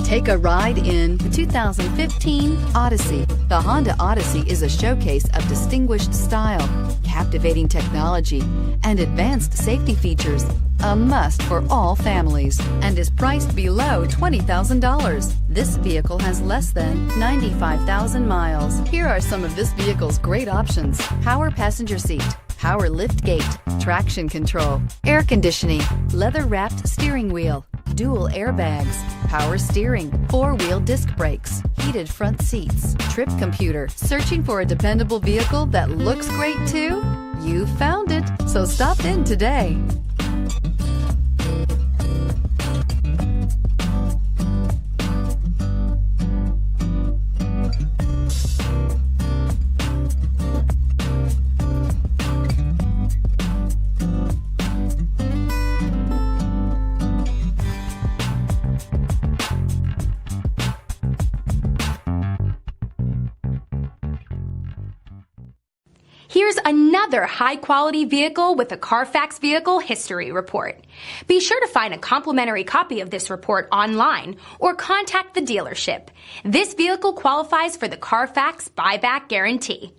Take a ride in the 2015 Odyssey. The Honda Odyssey is a showcase of distinguished style, captivating technology, and advanced safety features. A must for all families and is priced below $20,000. This vehicle has less than 95,000 miles. Here are some of this vehicle's great options: power passenger seat, power lift gate, traction control, air conditioning, leather-wrapped steering wheel, dual airbags, power steering, four-wheel disc brakes, heated front seats, trip computer. Searching for a dependable vehicle that looks great too? You found it, so stop in today. Here's another high-quality vehicle with a Carfax Vehicle History Report. Be sure to find a complimentary copy of this report online or contact the dealership. This vehicle qualifies for the Carfax Buyback Guarantee.